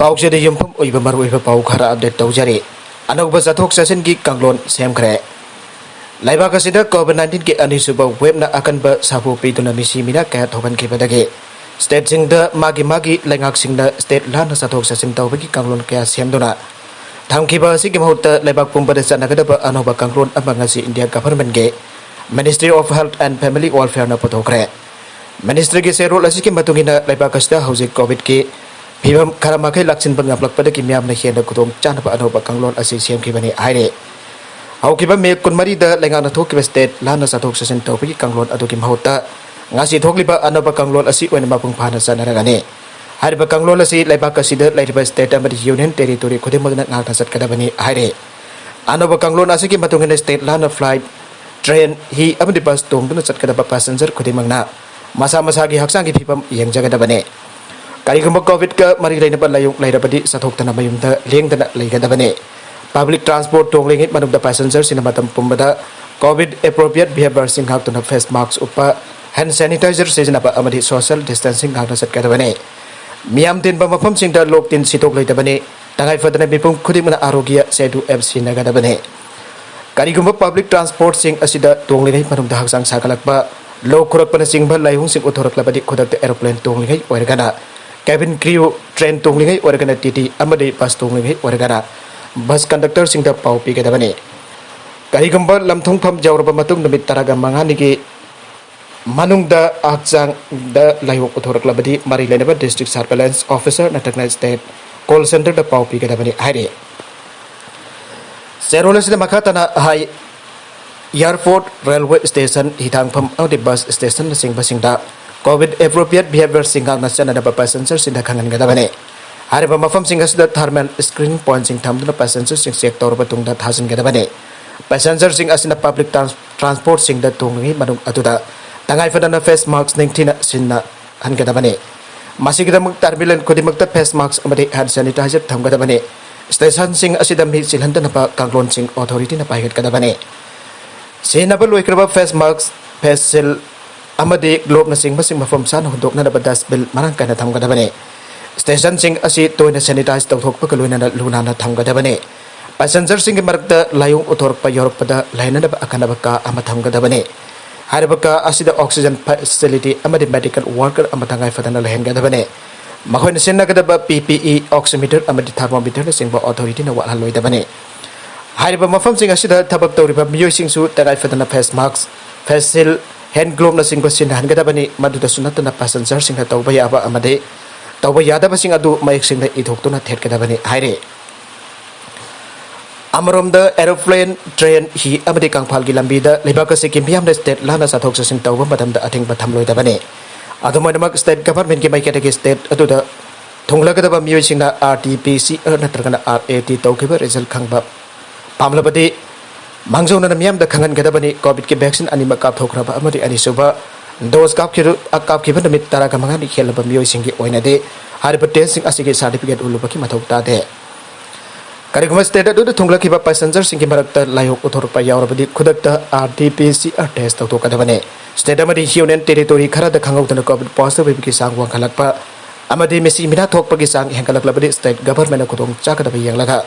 पाउचेद युमफम ओइबा मरुइबा पाउ खरा अपडेट तौजरे अनौबा चथोक चसिन की कांगलोन सेमखरे लाइबाक असिदा कोविड-19 के अनिसुबा वेबना अकनबा साबु पीदुना मिसी मिना कया थोबन खिबदगे स्टेट सिंगदा मागी लैंगाक सिंगदा स्टेट लाना चथोक चसिन तौबगी कांगलोन कया सेमदुना थामखिबा असिगी महूता लाइबाक पुंबदा चनगदबा अनौबा कांगलोन अमंगसी इंडिया गवर्नमेंट के ministry of health and family welfare ना पथोखरे मिनिस्ट्री के सेरोल असिगी मतुंगिना लाइबाक असिदा हौजिक कोविड के फिवम खरा मखै लाक्सिन बंगापलकपदगी मियामना हेना खुदोंग चानबा अनौबा कांगलोन असि सेमखिबनी हाइरे हौकिबा मे कुनमरीदा लैंगाना थोकिबा स्टेट लाना चथोक चसिन तौबगी कांगलोन अदुगी महूता ngasi thokliba anaba kanglon asi oina mapung phana sanaragane hariba kanglon asi laibak asida lairiba state amadi union territory khudimagna ngakna satkadabani haire anaba kanglon asi ki matungina state lana flight train hi amadi bus tongduna satkadaba passenger khudimagna masa gi haksang gi phipam yengjagadabane karigumba covid ka mari lainaba layung lairabadi sathokdana mayumda lengdana leigadabane public transport tonglingit manugda passenger sinamatam pumbada covid appropriate behavior singhaktuna face masks upa hand sanitizer sejanaba amadi social distancing ngakna satkadabane miyam tin ba mafam singda lok tin sitok leitabane tangai fadana bipum khudimna arogya sedu fc nagadabane karigumba public transport sing asida tonglingai manungda haksang sakalakba lok khurakpana singba laihung sing uthoraklabadi khudakta aeroplane tonglingai oirgana cabin crew train tonglingai oirgana tt amadi bus tonglingai oirgana bus conductor singda pau pigadabane karigumba lamthongpham jawraba matung namit taraga mangani ki manungda akjang da laihok uthoraklabadi mari lainaba district surveillance officer natakna state call center da pau pigadabani haire serolesida makhatana hai airport railway station hitangpham audi bus station singda covid appropriate behavior singang nasana ba passenger sinda khangan gadabane hariba mafam singasida thermal screening point sing thamduna passenger sing check torba tungda thasin gadabane passenger sing asina public transport singda tungi manung atuda tangai fadana face mask ningthina sinna hangadabane masigidamuk terminal kodimakta face mask amadi hand sanitizer thamgadabane station sing asida mi silhandana pa kanglon sing authority na paigat kadabane sinaba loikraba face mask face seal amadi globe na sing masing mafam san hundokna na badas bil marang kana thamgadabane station sing asi toina sanitize tawthokpa kaloina na luna na thamgadabane passenger sing marakta layung uthorpa yorokpada laina na akana ka ama thamgadabane haribaka asida oxygen facility amadi medical worker amatangai fadana lehengadabane mahoina sinnagadaba PPE oximeter amadi thermometer singba authority na walhaloidabane hariba mafam sing asida thabak tawriba miyoi singsu tagai fadana face mask face shield hand glove na singba sinhangadabane maduda sunatna passenger singha tawba yaba amade tawba yadaba sing adu mayek singda idhoktuna thetgadabane haire Amaromda aeroplane train hi amadi kangphal gi lambi da lebaka se kimpiam da state lana sathok sasin tawba madam da athing batham loi da bane adumainamak state government ki maikete gi state adu da thonglagada ba miyoi singna RT-PCR natragana RAT tawkiba result khangba pamlabadi mangjona na miyam da khangan gada bane covid ki vaccine anima kap thokraba amadi ani suba dose kap ki namit tara ka mangani khelaba miyoi singi oina de hariba test sing asigi certificate ulubaki mathok ta de kariguma state adu thunglaki ba passenger sing marakta layok uthorpa yaurabadi khudakta RT-PCR test tawtokadabane state amadi union territory khara da khangautana covid positive ki sangwang khalakpa amadi mesi mina thokpa ki sang hengkalaklabadi state government khudong chakadaba yanglaga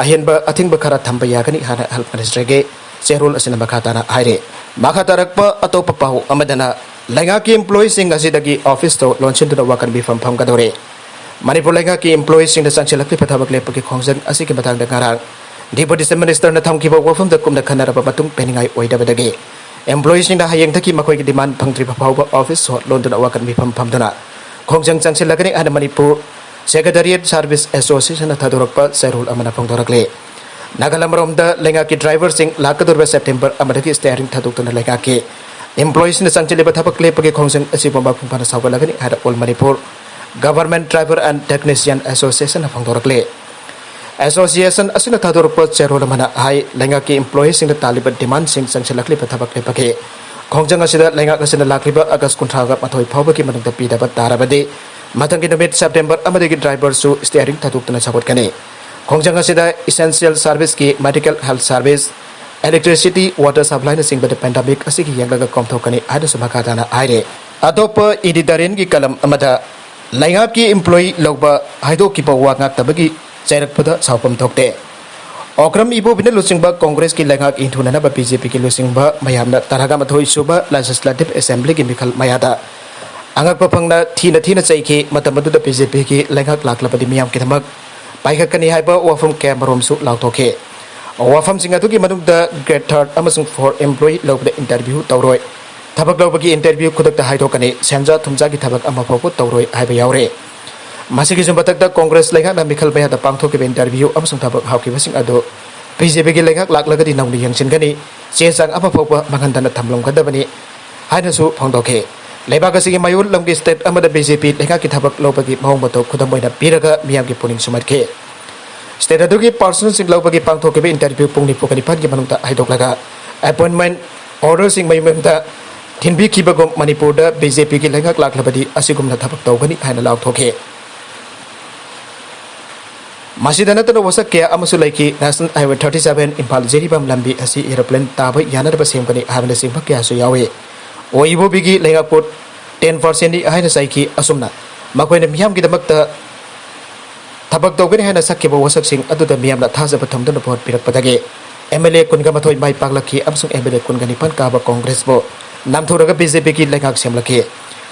ahenba athingba khara thamba yagani hana health ministry ge serol asina makhatana haire makhatarakpa atopa pau amadana lainga ki employee sing asidagi office to launch into wakan bi pham kadore Manipur lainga ki employees sing da sangchelakli pathabak lepaki khongjang asi ki batang da ngarang deputy minister na thamkiba wafam da kumna khanara ba batung peningai oidabadagi employees sing da hayeng thaki makoi ki demand phangtri phawba office so london awakan mi pham dana khongjang sangchelakani ana Manipur secretariat service association na thadorakpa serul amana phangdorakle nagalamrom da lainga ki driver sing lakadurba september amadagi steering thadukna lainga ki employees na sangcheliba thabak lepaki khongjang asi bomba phungpana sawgalagani hada all Manipur Government Driver and Technician Association of Hongdorakle Association asina thadorpa cherola mana hai lenga ki employees sing taliban demand sing sangchelakli pathabak lepake khongjang asida lenga asina lakliba agas kunthraga mathoi phawba ki manungta pidaba tarabade mathangi namit September amadi driver su steering thadukna sagotkani khongjang asida essential service ki medical health service electricity water supply na sing the pandemic asigi yanglaga komthokani ada subhakadana aire adopa ididaren ki kalam amada Laingaki employee logba haidoki pa wa ngak tabagi chairak pada saupam thokte. Okram ibu bina lusingba Congress ki laingak inthuna na ba BJP ki lusingba mayamna taraga mathoi suba Legislative Assembly ki mikhal mayada. Angak papangna thina chaiki matamadu da BJP ki laingak laklabadi miyam ki thamak paikakani haiba wafam camerom su lauthoke. Wafam singatu ki manungda grade 3 amasung for employee logba interview tawroi. Thabak lobagi interview khudakta haidokani senja thumja ki thabak ama phopu tawroi haiba yaure. Masih jumbatak Congress laingak na mikhal mayada pangthoki interview amasung thabak hauki basing ado BJP ki laingak laklagadi nauni yangsin chesang ama phopu mangandana thamlom kadabani haina su phangdoke. Leibak asigi mayul lamgi state amada BJP laingak ki thabak lobagi mahong bato khudamoina piraga miyam ki puning sumatke. State adugi personal sing lobagi pangthoki interview pungni pokani pan ki manungta haidoklaga appointment order sing mayumta Thinbi kibagom Manipur da BJP ki laingak laklabadi asigumna thabak tawgani haina lauthoke. Masidana tano wasak kaya amasu laiki National Highway 37 Impal Jeribam lambi asi aeroplane tabai yanadaba semkani habana singpa kaya su yawe. Oibo bigi laingak put 10% ni haina saiki asumna. Makoina miyam ki damakta thabak tawgani haina sakkiba wasak sing aduda miyamna thajaba thamdana bot pirak padage. MLA kunga mathoi mai paklaki amsung MLA kunga nipan kaba Congress bo namthuraga BJP ki laingak semlaki.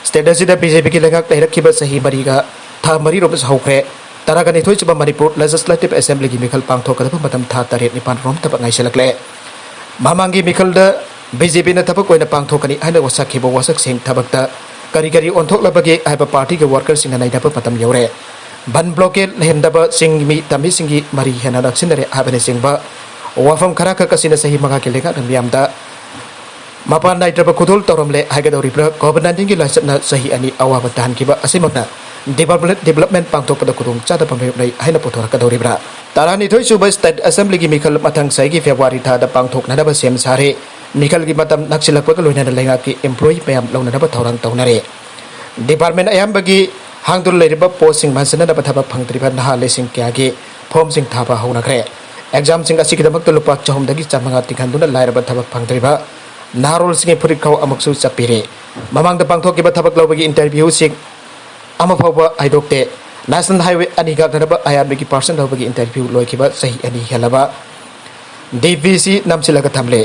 State asida BJP ki laingak lairakkiba sahi mariga tha mari robas haukre. Taragani thoi chuba Manipur Legislative Assembly ki mikhal pangthokadaba matam tha taret nipan rom tabak ngai selakle. Mamangi mikhal da BJP na tabak koina pangthokani haina wasak khibo wasak sing thabakta kari onthoklabagi haiba party ke workers sing nai daba matam yaure. Ban blockade lehendaba sing mi tami singi mari hena daksinare habane singba wafam khara ka kasina sahi maga ke lega miyamda mapan nai draba khudul toromle haigadori pra COVID-19 ki laisna sahi ani awa batahan kiba asimotna development pangtok pada kurung chada pamhe nai haina pothor ka doribra tarani thoi suba state assembly ki mikhal mathang sai ki February tha da pangthok na ba sem sare mikhal ki matam naksilak pa loina da lenga ki employee payam launa da ba thorang taunare department ayam bagi hangdul leriba posting mansana da ba thaba phangtriba na lesing kya ge form sing thaba hauna kre exam sing asi ki damak to lupa chahum dagi chamanga tikhanduna lairaba thaba phangtriba narol sing phurikhaw amaksu chapire mamang da pangthok ki ba thabak lobagi interview sing ama phawa aidokte National Highway ani ga ganaba ayam ki person lobagi interview loikiba sahi ani helaba DVC namsilaga thamle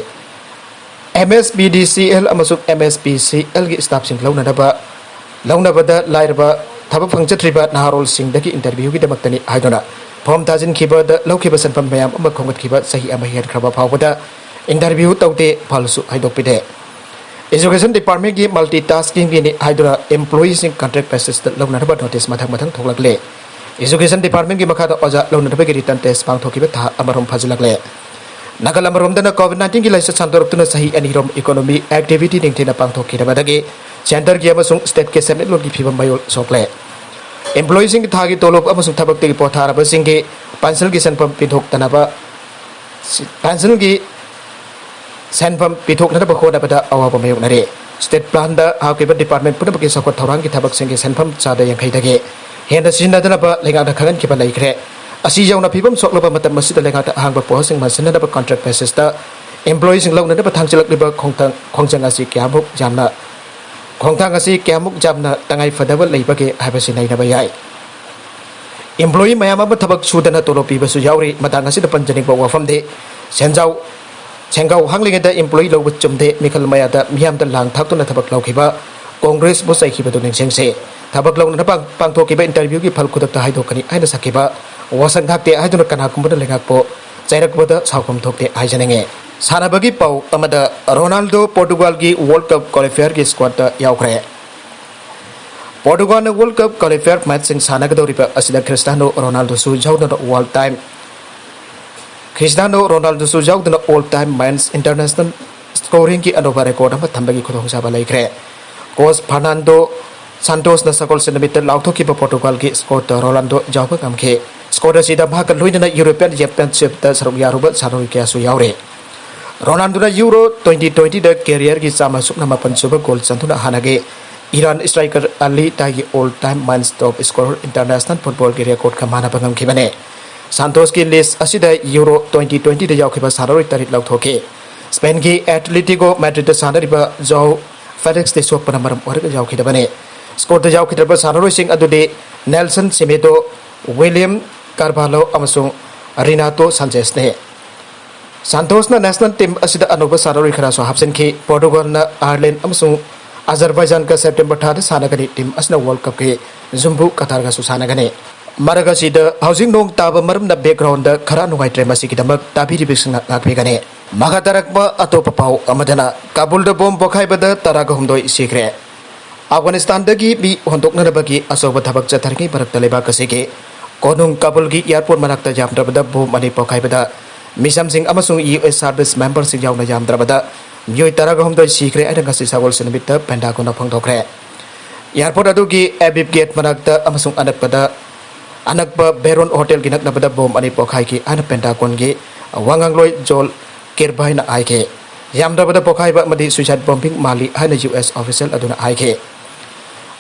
MSBDCL amasuk MSPCL gi staff sing launa bada lairba thaba phangchatriba narol sing dagi interview gi damaktani aidona form tajin khiba da lokhiba sanpam mayam ama khongat khiba sahi ama her khaba phawada interview tawte phalsu aidokpide. Education Department ki multitasking ki haidura employees in contract basis da launa ba notice mathang thoklakle. Education Department ki makha da oja launa ba ki return test pangthokiba tha amarom phajilakle. Nagal amarom da COVID-19 ki laisa santoruptuna sahi anirom economy activity ningthina pangthokira badagi center ki amasung state ke senate lon ki phibam bayol sokle. Employees in thagi tolop amasung thabak te ki pothara ba singge pencil ki sanpam pithok tanaba pencil ki sanpam pithok na ba khoda bada awa ba mayok nare state plan da haukiba department puna baki sakot thorang ki thabak singge sanpam chada yang khaidage henda sinna da ba lenga da khagan ki ba laikre asi jauna phibam soklaba matam masida lenga da hangba posting masina da ba contract basis da employees sing launa da ba thangchilak liba khongjang asi kyamuk jamna khongthang asi kyamuk jamna tangai fadaba leibage habasi nai na ba yai employee mayam ba thabak sudana tolopi ba su yauri matang asi da panjani ba wafam de Cengkau hangling da employee lo chumde mikhal maya da miyam da lang thak tu na thabak laukiba Congress bo sai khiba duning sengse thabak lo na pangthokiba interview ki phal khudak ta haidokani aina sakiba wasang thakte haiduna kana kumba lengak po chairak boda saukom thokte aijanenge sanabagi pau amada Ronaldo Portugal ki World Cup qualifier ki squad ta yaukre Portugal na World Cup qualifier match sing sanagadoriba asida Cristiano Ronaldo su jawna world time Cristiano Ronaldo su jawduna all-time men's international scoring ki anova record ama thambagi khudong saba laikre. Coach Fernando Santos na sakol centimeter lauthoki ba Portugal ki score ta Ronaldo jawba kamke. Score sida bhakal loina European Championship ta saruk yaruba saroi kya su yaure. Ronaldo na Euro 2020 da career ki sama sukna mapan suba goal santuna hanage. Iran striker Ali tagi all-time men's top scorer international football ki record kamana bangam kibane. Santos ki list asida Euro 2020 da yaukhiba saroi tarit lauthoke Spain ki Atletico Madrid da sanariba Joao Felix de sokpana maram orga yaukhi da bane score याउखिद्रबा सानरोइसिंग अदुदि Nelson Semedo William Carvalho अमसुंग Renato सांचेसने सांतोसना national team असिदा अनोबा सानरोइ खरासो हापसेनखि पोर्टुगल आयरलैंड अमसुंग अजरबैजान का सेप्टेम्बर थाद सानगनी टीम असना वर्ल्ड कप के जुम्बु कतार का सानगनी मरगसीद हाउसिंग नोंग ताब मरमना बैकग्राउंड खरा नुगाइत्रे मसिगिदमक ताबिरिबिसना नागपिगने मगातारकबा अतोप पाउ अमदना काबुल बोम पोखाइबदा तरागा हुमदोय सिग्रे अफगानिस्तान दगी बी होंदोकनबगी असोब थबक चथरगी बरकत लेबाक असिगे कोनुंग काबुल की एयरपोर्ट मनाक्ता यामद्रबदा बोम अनि पोखाइबदा मिसमसिंग अमसुंग यूएस सर्विस मेंबर सिंग यावना यामद्रबदा मियोय तरागा हुमदोय सिग्रे आइना गसी सागोल सनबित पेंटागोन फोंदोखरे एयरपोर्ट अदुगी एबिब गेट मनाक्ता अमसुंग अनकपदा अनकबा बेरोन होटल की नकनबदा बोम अनि पोखाइ की आइना पेंटागोन की वांगांगलोय जोल केरबाइना आइके यामद्रबदा पोखाइबा मदि सुइसाइड बॉम्बिंग माली हाइना यूएस ऑफिशियल अदुना आइके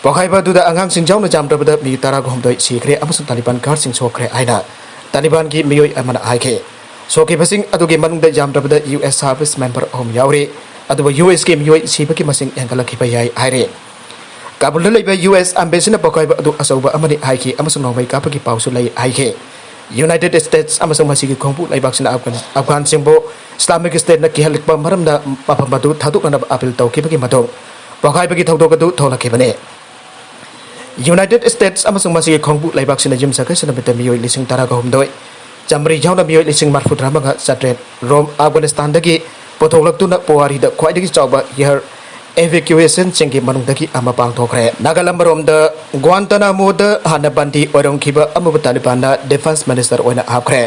पोखाइबा दुदा अंगांग सिंजावना जामद्रबदा मी तरागा हुमदोय सिग्रे अमसुंग तालिबान गार्ड सिंग सोखरे आइना तालिबान की मियोय अमना आइके सोकिबसिंग अदुगी मनुंगदा जामद्रबदा यूएस सर्विस मेंबर होम यावरे अदुबा यूएस के मियोय सिबकी मसिंग एंगलखिबा याय हाइरे काबुल लेबा यूएस एम्बेसीना पोखाइबा अदु असौबा अमनि हाइके अमसुंग नोंबाय कापकी पाउसु लै हाइके यूनाइटेड स्टेट्स अमसुंग मसिगी खोंपु लैबाक्सिना अफगान सिंबो इस्लामिक स्टेट ना किहलिकबा मरमदा मफम अदु थादुकना अपील तौकिबगी मदों पोखाइबगी थौदोक अदु थोलखिबने यूनाइटेड स्टेट्स अमसुंग मसिगी खोंपु लैबाक्सिना जिमसकै सनबित मियोय लिसिंग तरागा हुमदोय चमरी जावना मियोय लिसिंग मारफुद्रामगा चट्रेट रोम अफगानिस्तान दगी पोथोलक्तुना पोवारीदा ख्वाइदगी चावबा एयर एवेक्यूएशन चिंगी मनुंगदगी अमा पांगथोखरे नागालैंडरोमदा ग्वांतानामोदा हाना बंदी ओरंखिबा अमुब तालिबानना डिफेंस मिनिस्टर ओइना हाबखरे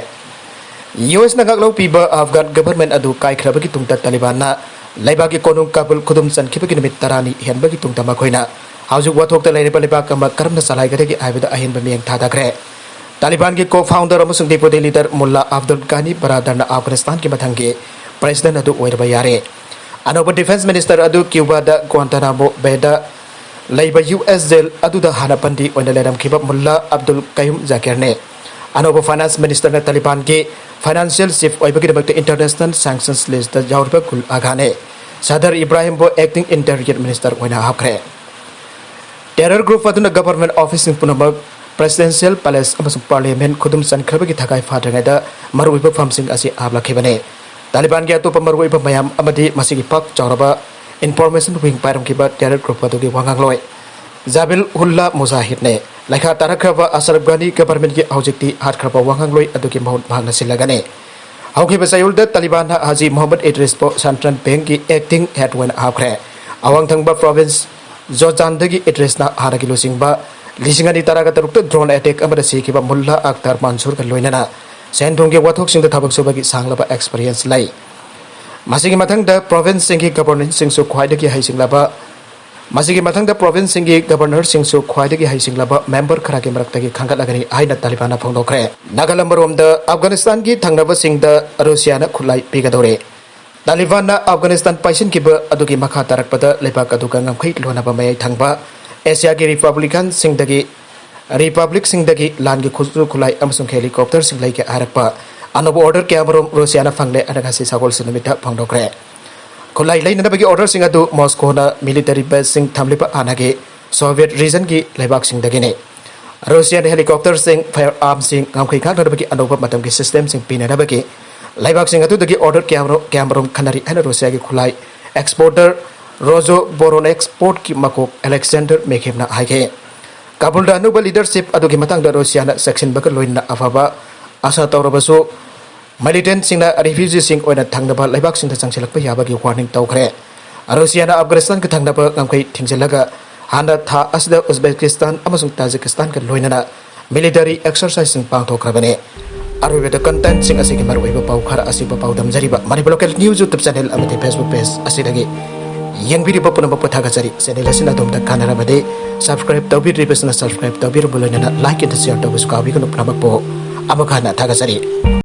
यूएस नगागलो पीबा अफगान गवर्नमेंट अदु काइखरबगी तुंगता तालिबानना लैबागी कोनुंग काबुल खुदुम चनखिबगी निमित तरानी हेनबगी तुंगता मखोइना हाउजुक वाथोकता लेरिबा लेबाक अमा करमना सलाइगदगी आइबदा अहिनबा मियंग थादाखरे तालिबान की को फाउंडर अमसुंग डिप्यूटी लीडर मुल्ला अब्दुल गानी बरादरना अफगानिस्तान की मथंगे प्रेसिडेंट अदु ओइरबा यारे अनोबा डिफेंस मिनिस्टर अदु क्यूबादा ग्वांतानामो बेदा लैबा यूएस जेल अदुदा हानापंदी ओइना लेरमखिबा मुल्ला अब्दुल कयूम जाकिरने अनोबा फाइनेंस मिनिस्टर ने तालिबान के फाइनेंशियल चीफ ओइबगिदमक्ता इंटरनेशनल सैंक्शंस लिस्ट यावरबा गुल आगाने सदर इब्राहिम बो एक्टिंग इंटीरियर मिनिस्टर ओइना हाबखरे टेरर ग्रुप अदुना गवर्नमेंट ऑफिस पुनमक प्रेसिडेंशियल पैलेस अमसुंग पार्लियामेंट खुदुम चनखरबगी थकाय फाद्रङैदा मरुइबा फर्मसिंग असि आबलाखिबने तालिबान की अतोप मरुइबा मयाम अमदि मसिगी पाक चौरबा इनफॉर्मेशन विंग पाइरमखिबा टेरर ग्रुप अदुगी वांगांगलोय जाबिल हुल्ला मुजाहिद ने लाइखा तारखरबा असरफ गानी गवर्नमेंट की हौजिक्ति हातखरबा वांगांगलोय अदुगी महौत भागना सिलगने हौखिबा सायुलदा तालिबान हाजी मोहम्मद इद्रिस पो सेंट्रल बैंक की एक्टिंग हेड वन हाबखरे अवांगथंगबा प्रोविंस जोजानदगी इद्रिसना हारगी लुसिंगबा लिसिंगनी तरागा तरुक ड्रोन अटैक अमदा सिखिबा मुल्ला अख्तर मंसूर का लोइनना सेंथोंगे वाथोक सिंग थबक सुबगी सांगलबा एक्सपीरियंस लै मसिगी मथंगदा प्रोविंस सिंगी गवर्नर सिंगसु ख्वाइदगी हाइसिंगलबा मसिगी मथंगदा प्रोविंस सिंगी गवर्नर सिंगसु ख्वाइदगी हाइसिंगलबा मेंबर खरागे मरक्तगी खांगलगनी आइना तालिबान फोंदोखरे नागालैंडरोमदा अफगानिस्तान की थंगनबा सिंगदा रशियाना खुलाई पिगदोरे तालिबान अफगानिस्तान पाइसिनकिबा अदुगी मखा तारकपदा लेबाक अदुगा ngамखै लोनाबा मयै थंगबा एशिया की रिपब्लिकन सिंगदगी लान की खुजु खुलाई अमसुंग हेलीकॉप्टर सिंग लैके आरकपा अनोबो ऑर्डर के अमरोम रशियाना फंगले अनगासी सागोल सिनमिता फंगदोखरे खुलाई लैनबगी ऑर्डर सिंग अदु मॉस्कोना मिलिटरी बेस सिंग थमलिबा आनागे सोवियत रीजन की लेबाक सिंगदगिने रशियन हेलीकॉप्टर सिंग फायर आर्म सिंग ngамखै खागदबगी अनोबा मतम की सिस्टम सिंग पिननबगी लेबाक सिंग अदुदगी ऑर्डर के अमरोम खनरी अन रशिया की खुलाई एक्सपोर्टर रोजो बोरोन एक्सपोर्ट की मकोक Alexander मेखेबना हाइके Kabul Anubha leadership अदुगी मतंगदा रशियाना section बक लोइना अफाबा आशा तौरबसो मिलिटेंट सिंगना रिफ्यूजी सिंग ओइना थंगनबा लेबाक सिंग चंगसिलकपा याबगी वार्निंग तौखरे रशियाना अफगानिस्तान के थंगनबा ngамखै थिंगजिलगा हाना था असदा उज्बेकिस्तान अमसुंग ताजिकिस्तान के लोइना मिलिटरी एक्सरसाइज सिंग पांगथोखरबने अरुबेदा कंटेंट सिंग असिगी मरुइबा पाउखर असिबा पाउदमजरिबा Manipur local news YouTube channel अमदि फेसबुक पेज असिदगी यंगबिरिबा पुनमक पथागचरी चैनल असिना दोमदा कानरबदे सब्सक्राइब तौबिरिबसना सब्सक्राइब तौबिरबुलना लाइक एंड शेयर तौबसु काबिगनु पुनमक पो अमखाना थागचरी।